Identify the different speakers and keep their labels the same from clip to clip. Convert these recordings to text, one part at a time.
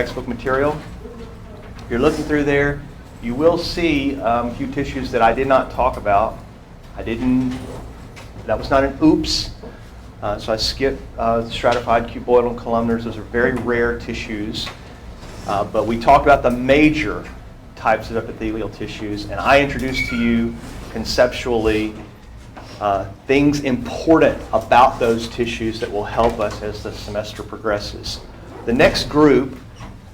Speaker 1: textbook material. If you're looking through there, you will see a few tissues that I did not talk about. That was not an oops. So I skipped stratified, cuboidal, and columnars. Those are very rare tissues. But we talked about the major types of epithelial tissues, and I introduced to you conceptually things important about those tissues that will help us as the semester progresses. The next group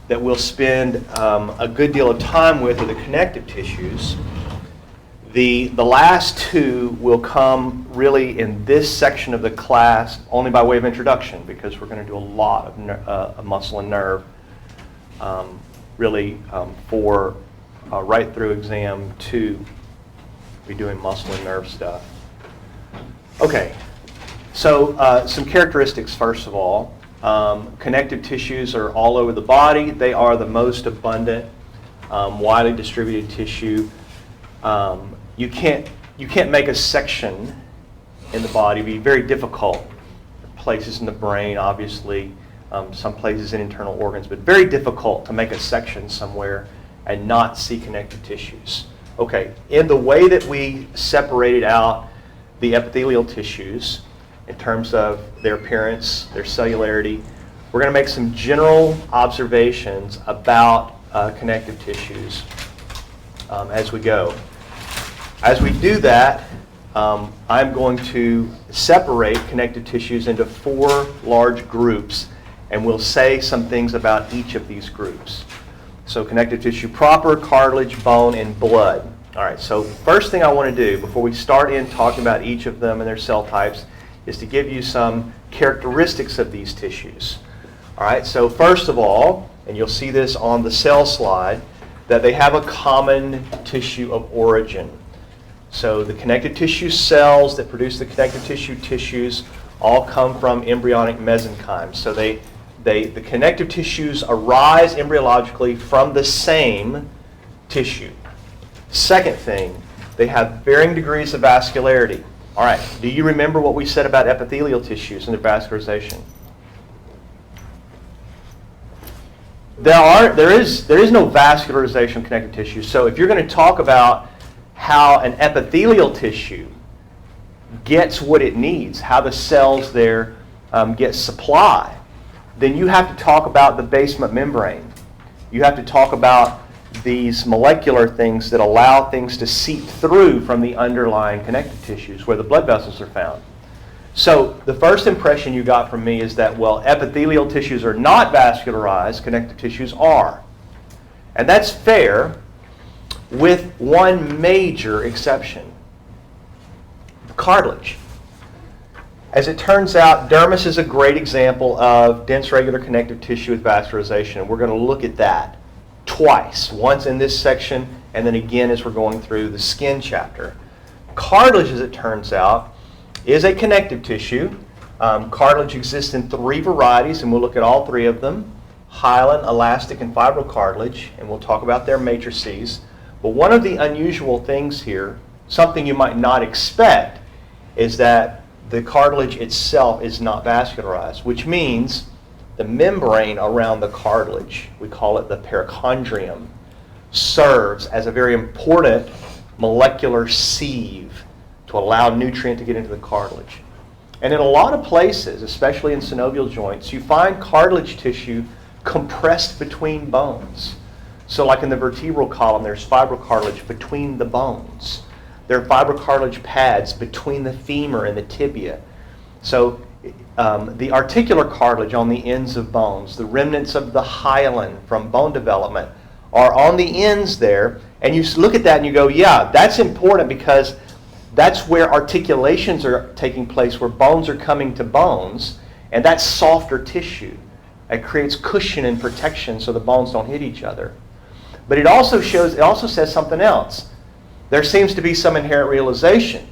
Speaker 1: that we'll spend a good deal of time with are the connective tissues. The last two will come really in this section of the class only by way of introduction, because we're going to do a lot of muscle and nerve for right through exam 2. We'll be doing muscle and nerve stuff. Okay, so some characteristics first of all. Connective tissues are all over the body. They are the most abundant, widely distributed tissue. You can't make a section in the body. It'd be very difficult. Places in the brain, obviously, some places in internal organs, but very difficult to make a section somewhere and not see connective tissues. Okay, in the way that we separated out the epithelial tissues in terms of their appearance, their cellularity, we're going to make some general observations about connective tissues as we go. As we do that, I'm going to separate connective tissues into 4 large groups, and we'll say some things about each of these groups. So connective tissue proper, cartilage, bone, and blood. All right, so first thing I want to do before we start in talking about each of them and their cell types is to give you some characteristics of these tissues. All right, so first of all, and you'll see this on the cell slide, that they have a common tissue of origin. So the connective tissue cells that produce the connective tissue tissues all come from embryonic mesenchymes. So the connective tissues arise embryologically from the same tissue. Second thing, they have varying degrees of vascularity. All right, do you remember what we said about epithelial tissues and their vascularization? There is no vascularization of connective tissue. So if you're going to talk about how an epithelial tissue gets what it needs, how the cells there get supply, then you have to talk about the basement membrane. You have to talk about these molecular things that allow things to seep through from the underlying connective tissues where the blood vessels are found. So the first impression you got from me is that, well, epithelial tissues are not vascularized, connective tissues are. And that's fair, with one major exception: cartilage. As it turns out, dermis is a great example of dense regular connective tissue with vascularization, and we're going to look at that twice, once in this section and then again as we're going through the skin chapter. Cartilage, as it turns out, is a connective tissue. Cartilage exists in 3 varieties, and we'll look at all 3 of them: hyaline, elastic, and fibrocartilage, and we'll talk about their matrices. But one of the unusual things here, something you might not expect, is that the cartilage itself is not vascularized, which means the membrane around the cartilage, we call it the perichondrium, serves as a very important molecular sieve to allow nutrient to get into the cartilage. And in a lot of places, especially in synovial joints, you find cartilage tissue compressed between bones. So like in the vertebral column, there's fibrocartilage between the bones. There are fibrocartilage pads between the femur and the tibia. So the articular cartilage on the ends of bones, the remnants of the hyaline from bone development, are on the ends there. And you look at that and you go, yeah, that's important, because that's where articulations are taking place, where bones are coming to bones, and that's softer tissue. It creates cushion and protection so the bones don't hit each other. But it also says something else. There seems to be some inherent realization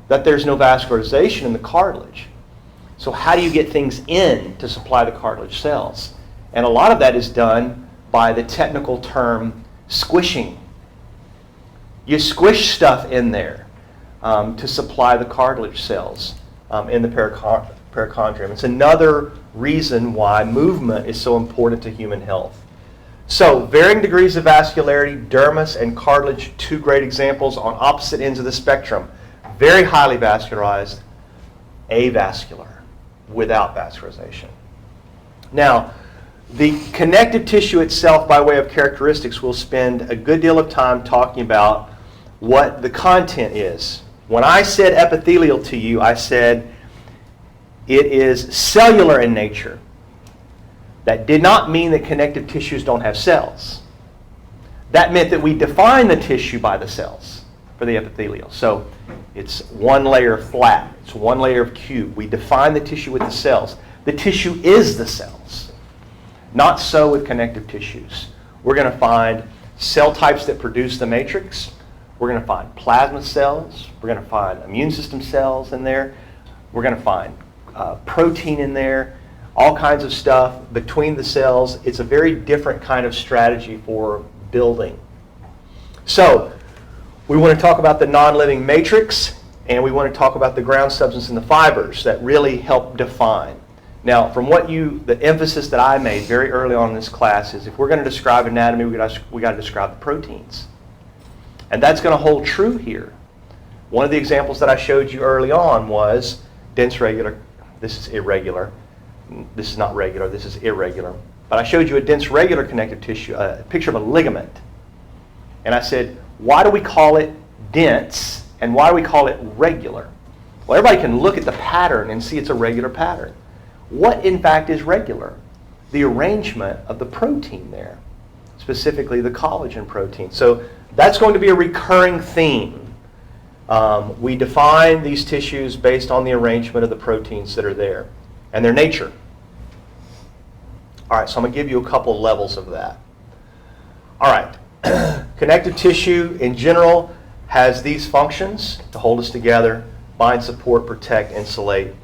Speaker 1: that there's no vascularization in the cartilage. So how do you get things in to supply the cartilage cells? And a lot of that is done by the technical term squishing. You squish stuff in there to supply the cartilage cells in the perichondrium. It's another reason why movement is so important to human health. So, varying degrees of vascularity, dermis and cartilage, two great examples on opposite ends of the spectrum. Very highly vascularized, avascular, without vascularization. Now, the connective tissue itself, by way of characteristics, we'll spend a good deal of time talking about what the content is. When I said epithelial to you, I said it is cellular in nature. That did not mean that connective tissues don't have cells. That meant that we define the tissue by the cells for the epithelial. So it's one layer flat, it's one layer of cube. We define the tissue with the cells. The tissue is the cells. Not so with connective tissues. We're going to find cell types that produce the matrix. We're going to find plasma cells. We're going to find immune system cells in there. We're going to find protein in there. All kinds of stuff between the cells. It's a very different kind of strategy for building. So, we want to talk about the non-living matrix, and we want to talk about the ground substance and the fibers that really help define. Now, from the emphasis that I made very early on in this class is if we're going to describe anatomy, we got to describe the proteins. And that's going to hold true here. One of the examples that I showed you early on was dense regular. This is irregular. This is not regular, this is irregular. But I showed you a dense regular connective tissue, a picture of a ligament. And I said, why do we call it dense and why do we call it regular? Well, everybody can look at the pattern and see it's a regular pattern. What, in fact, is regular? The arrangement of the protein there, specifically the collagen protein. So that's going to be a recurring theme. We define these tissues based on the arrangement of the proteins that are there and their nature. All right, so I'm going to give you a couple levels of that. All right, connective tissue in general has these functions to hold us together, bind, support, protect, insulate.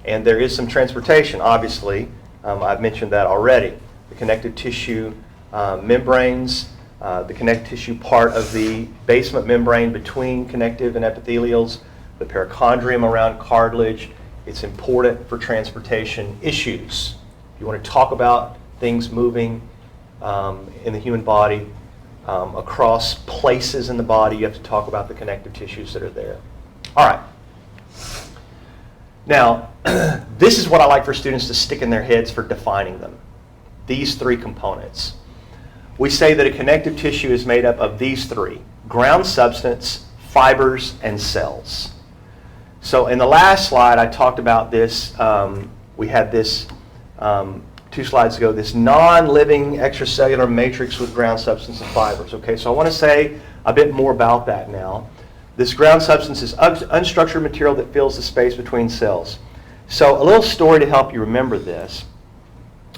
Speaker 1: And there is some transportation, obviously. I've mentioned that already. The connective tissue membranes, the connective tissue part of the basement membrane between connective and epithelials, the perichondrium around cartilage. It's important for transportation issues. If you want to talk about things moving in the human body across places in the body, you have to talk about the connective tissues that are there. All right. Now, this is what I like for students to stick in their heads for defining them. These three components. We say that a connective tissue is made up of these three: ground substance, fibers, and cells. So in the last slide, I talked about this. We had this 2 slides ago, this non-living extracellular matrix with ground substance and fibers. Okay, so I want to say a bit more about that now. This ground substance is unstructured material that fills the space between cells. So a little story to help you remember this.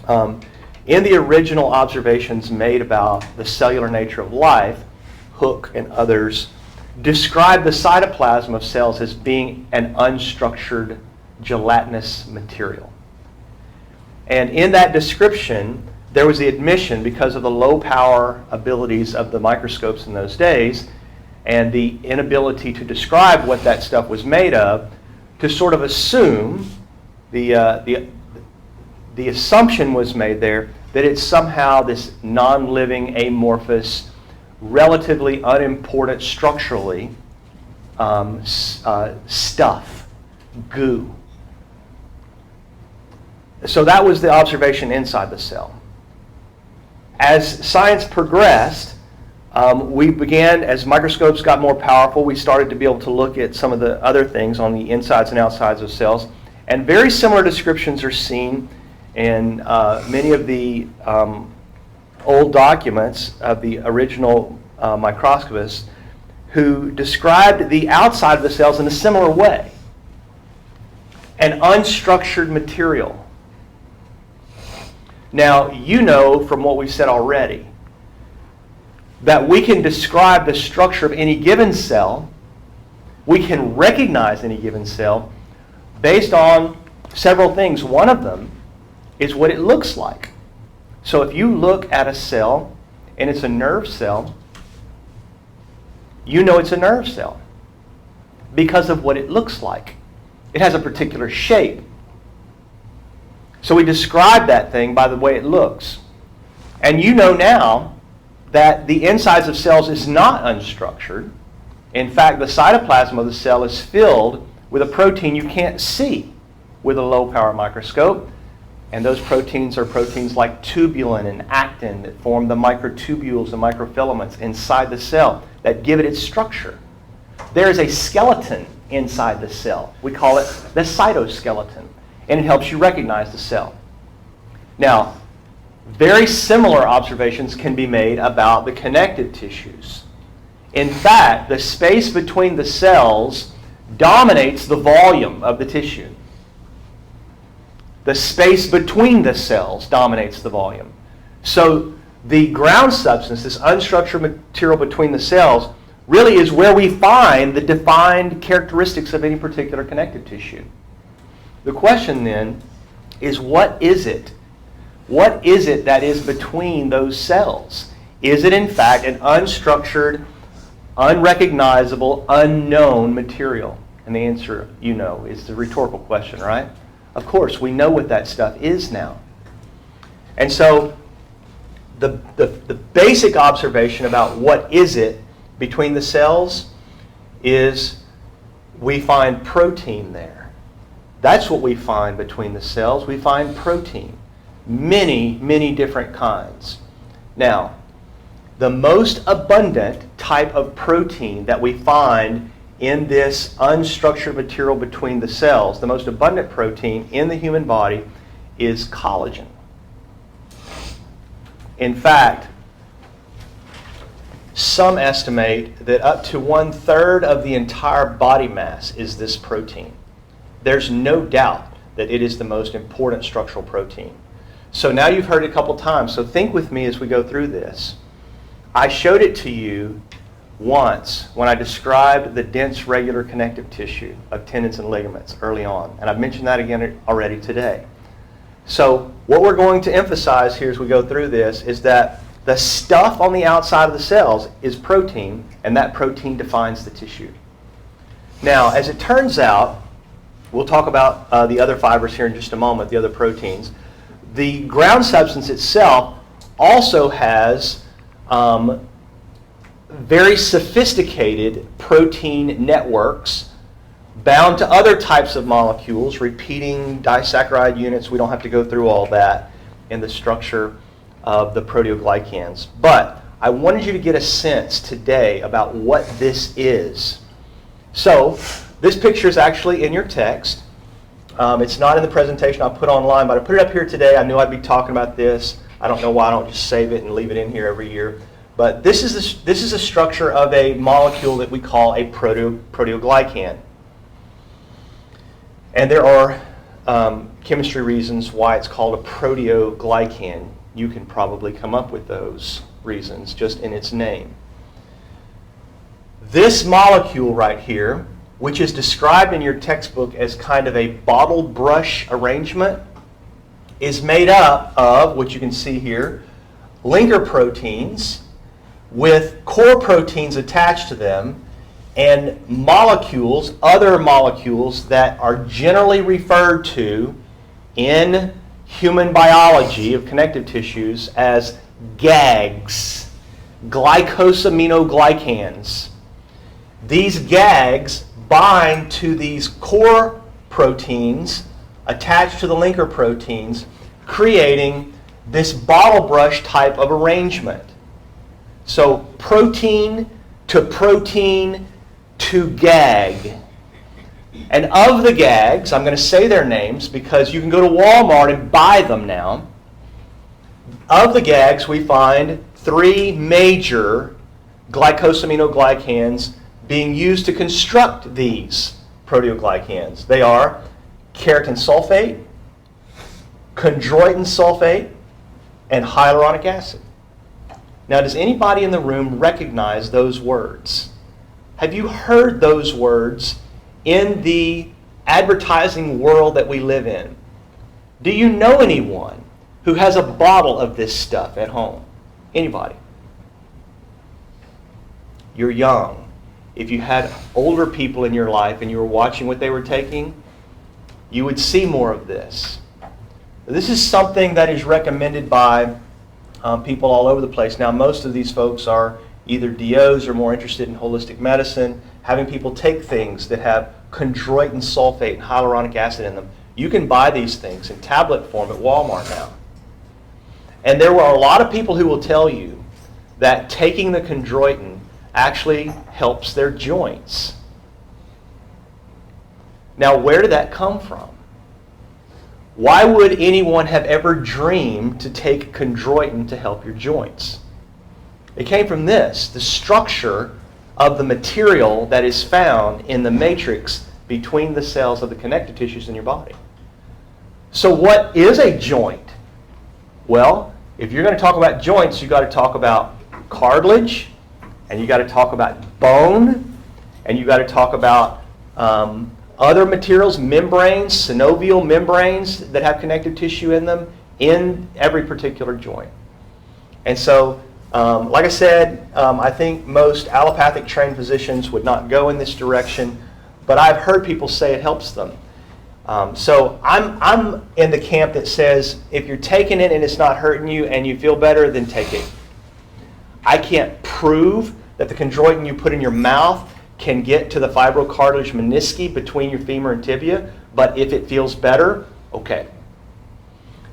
Speaker 1: In the original observations made about the cellular nature of life, Hooke and others described the cytoplasm of cells as being an unstructured gelatinous material. And in that description, there was the admission, because of the low power abilities of the microscopes in those days, and the inability to describe what that stuff was made of, to sort of assume, the assumption was made there that it's somehow this non-living, amorphous, relatively unimportant structurally stuff, goo. So that was the observation inside the cell. As science progressed, we began, as microscopes got more powerful, we started to be able to look at some of the other things on the insides and outsides of cells. And very similar descriptions are seen in many of the old documents of the original microscopists who described the outside of the cells in a similar way. An unstructured material. Now, you know from what we've said already that we can describe the structure of any given cell, we can recognize any given cell based on several things. One of them is what it looks like. So if you look at a cell and it's a nerve cell, you know it's a nerve cell because of what it looks like. It has a particular shape. So we describe that thing by the way it looks. And you know now that the insides of cells is not unstructured. In fact, the cytoplasm of the cell is filled with a protein you can't see with a low-power microscope. And those proteins are proteins like tubulin and actin that form the microtubules and microfilaments inside the cell that give it its structure. There is a skeleton inside the cell. We call it the cytoskeleton, and it helps you recognize the cell. Now, very similar observations can be made about the connective tissues. In fact, the space between the cells dominates the volume of the tissue. The space between the cells dominates the volume. So the ground substance, this unstructured material between the cells, really is where we find the defined characteristics of any particular connective tissue. The question then is, what is it? What is it that is between those cells? Is it in fact an unstructured, unrecognizable, unknown material? And the answer, you know, is the rhetorical question, right? Of course, we know what that stuff is now. And so the basic observation about what is it between the cells is we find protein there. That's what we find between the cells. We find protein. Many, many different kinds. Now, the most abundant type of protein that we find in this unstructured material between the cells, the most abundant protein in the human body is collagen. In fact, some estimate that up to 1/3 of the entire body mass is this protein. There's no doubt that it is the most important structural protein. So now you've heard it a couple times, so think with me as we go through this. I showed it to you once when I described the dense regular connective tissue of tendons and ligaments early on, and I've mentioned that again already today. So what we're going to emphasize here as we go through this is that the stuff on the outside of the cells is protein, and that protein defines the tissue. Now, as it turns out, we'll talk about the other fibers here in just a moment, the other proteins. The ground substance itself also has very sophisticated protein networks bound to other types of molecules, repeating disaccharide units. We don't have to go through all that in the structure of the proteoglycans. But I wanted you to get a sense today about what this is. So this picture is actually in your text. It's not in the presentation I'll put online, but I put it up here today. I knew I'd be talking about this. I don't know why I don't just save it and leave it in here every year. But this is a structure of a molecule that we call a proteoglycan. And there are chemistry reasons why it's called a proteoglycan. You can probably come up with those reasons just in its name. This molecule right here, which is described in your textbook as kind of a bottle brush arrangement, is made up of, what you can see here, linker proteins with core proteins attached to them, and molecules, other molecules that are generally referred to in human biology of connective tissues as GAGs, glycosaminoglycans. These GAGs bind to these core proteins attached to the linker proteins, creating this bottle brush type of arrangement. So protein to GAG. And of the GAGs, I'm going to say their names because you can go to Walmart and buy them now. Of the GAGs, we find 3 major glycosaminoglycans being used to construct these proteoglycans. They are keratin sulfate, chondroitin sulfate, and hyaluronic acid. Now, does anybody in the room recognize those words? Have you heard those words in the advertising world that we live in? Do you know anyone who has a bottle of this stuff at home? Anybody? You're young. If you had older people in your life and you were watching what they were taking, you would see more of this. This is something that is recommended by people all over the place. Now, most of these folks are either DOs or more interested in holistic medicine, having people take things that have chondroitin sulfate and hyaluronic acid in them. You can buy these things in tablet form at Walmart now. And there are a lot of people who will tell you that taking the chondroitin actually helps their joints. Now, where did that come from? Why would anyone have ever dreamed to take chondroitin to help your joints? It came from this, the structure of the material that is found in the matrix between the cells of the connective tissues in your body. So what is a joint? Well, if you're going to talk about joints, you've got to talk about cartilage, and you've got to talk about bone, and you've got to talk about other materials, membranes, synovial membranes that have connective tissue in them in every particular joint. And so, like I said, I think most allopathic trained physicians would not go in this direction, but I've heard people say it helps them. So I'm in the camp that says if you're taking it and it's not hurting you and you feel better, then take it. I can't prove that the chondroitin you put in your mouth can get to the fibrocartilage menisci between your femur and tibia, but if it feels better, okay.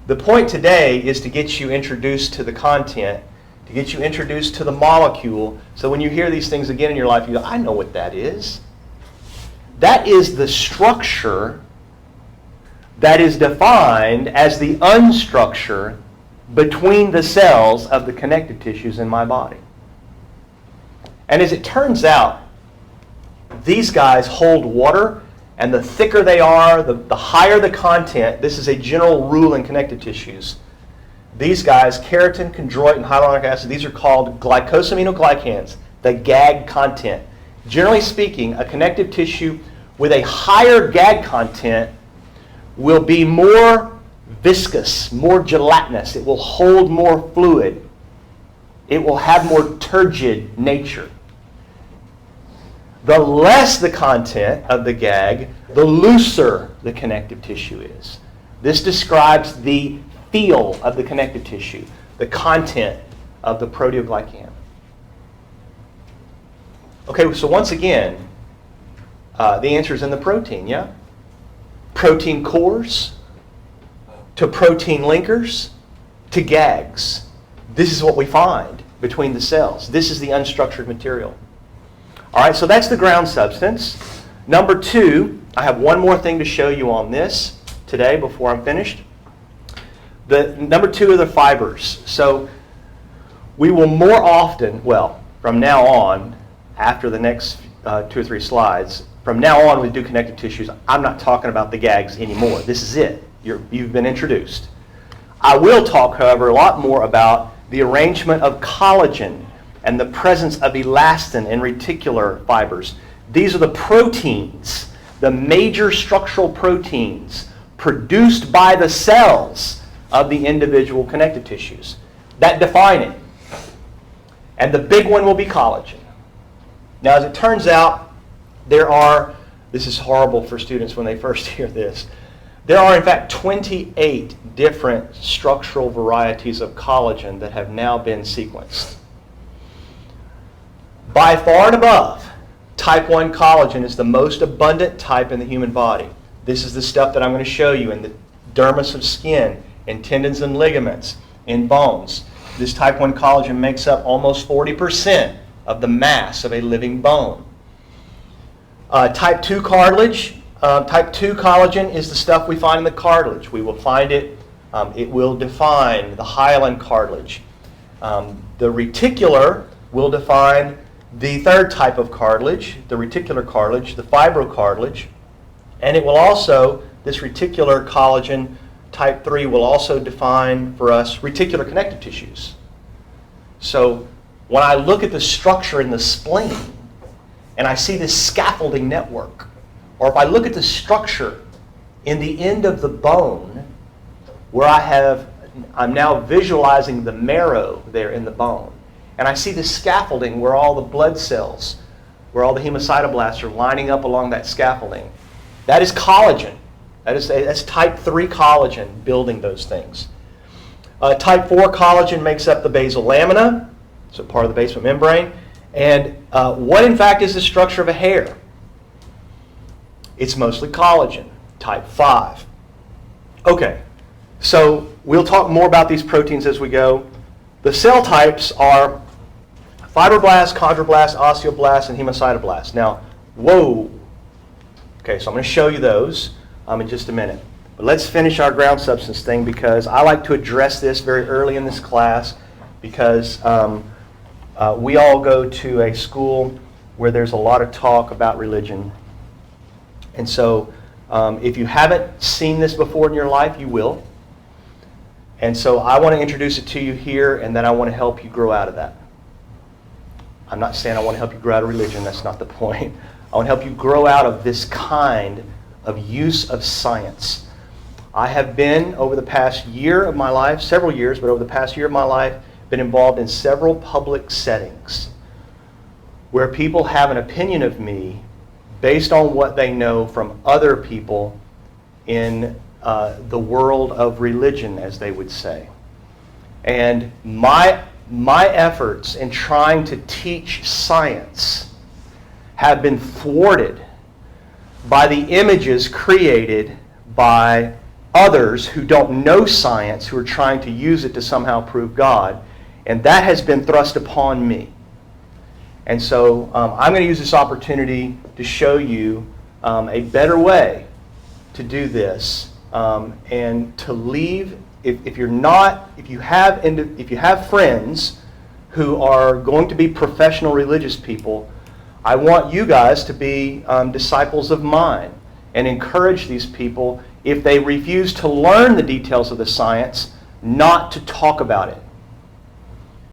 Speaker 1: The point today is to get you introduced to the content, to get you introduced to the molecule, so when you hear these things again in your life, you go, I know what that is. That is the structure that is defined as the unstructure between the cells of the connective tissues in my body. And as it turns out, these guys hold water, and the thicker they are, the higher the content. This is a general rule in connective tissues. These guys, keratin, chondroitin, hyaluronic acid, these are called glycosaminoglycans, the GAG content. Generally speaking, a connective tissue with a higher GAG content will be more viscous, more gelatinous. It will hold more fluid. It will have more turgid nature. The less the content of the GAG, the looser the connective tissue is. This describes the feel of the connective tissue, the content of the proteoglycan. Okay, so once again, the answer is in the protein, yeah? Protein cores to protein linkers to GAGs. This is what we find between the cells. This is the unstructured material. All right, so that's the ground substance. Number two, I have one more thing to show you on this today before I'm finished. The number two are the fibers. So we will more often, well, from now on, after the next 2 or 3 slides, from now on we do connective tissues. I'm not talking about the GAGs anymore. This is it. You've been introduced. I will talk, however, a lot more about the arrangement of collagen and the presence of elastin in reticular fibers. These are the proteins, the major structural proteins produced by the cells of the individual connective tissues that define it. And the big one will be collagen. Now, as it turns out, this is horrible for students when they first hear this, there are in fact 28 different structural varieties of collagen that have now been sequenced. By far and above, type 1 collagen is the most abundant type in the human body. This is the stuff that I'm going to show you in the dermis of skin, in tendons and ligaments, in bones. This type 1 collagen makes up almost 40% of the mass of a living bone. Type 2 cartilage, type 2 collagen is the stuff we find in the cartilage. We will find it, it will define the hyaline cartilage. The reticular will define the third type of cartilage, the reticular cartilage, the fibrocartilage, and it will also, this reticular collagen type 3 will also define for us reticular connective tissues. So when I look at the structure in the spleen and I see this scaffolding network, or if I look at the structure in the end of the bone where I'm now visualizing the marrow there in the bone, and I see the scaffolding where all the blood cells, where all the hemocytoblasts are lining up along that scaffolding. That is collagen. That's type 3 collagen building those things. Type 4 collagen makes up the basal lamina, so part of the basement membrane. And what in fact is the structure of a hair? It's mostly collagen, type 5. Okay, so we'll talk more about these proteins as we go. The cell types are fibroblasts, chondroblasts, osteoblasts, and hemocytoblasts. Now, whoa. Okay, so I'm going to show you those in just a minute. But let's finish our ground substance thing because I like to address this very early in this class because we all go to a school where there's a lot of talk about religion. And so if you haven't seen this before in your life, you will. And so I want to introduce it to you here, and then I want to help you grow out of that. I'm not saying I want to help you grow out of religion. That's not the point. I want to help you grow out of this kind of use of science. I have been, over the past year of my life, several years, but over the past year of my life, been involved in several public settings where people have an opinion of me based on what they know from other people in the world of religion, as they would say. And my efforts in trying to teach science have been thwarted by the images created by others who don't know science, who are trying to use it to somehow prove God. And that has been thrust upon me. And so I'm going to use this opportunity to show you a better way to do this and to leave. If you have friends who are going to be professional religious people, I want you guys to be disciples of mine and encourage these people, if they refuse to learn the details of the science, not to talk about it.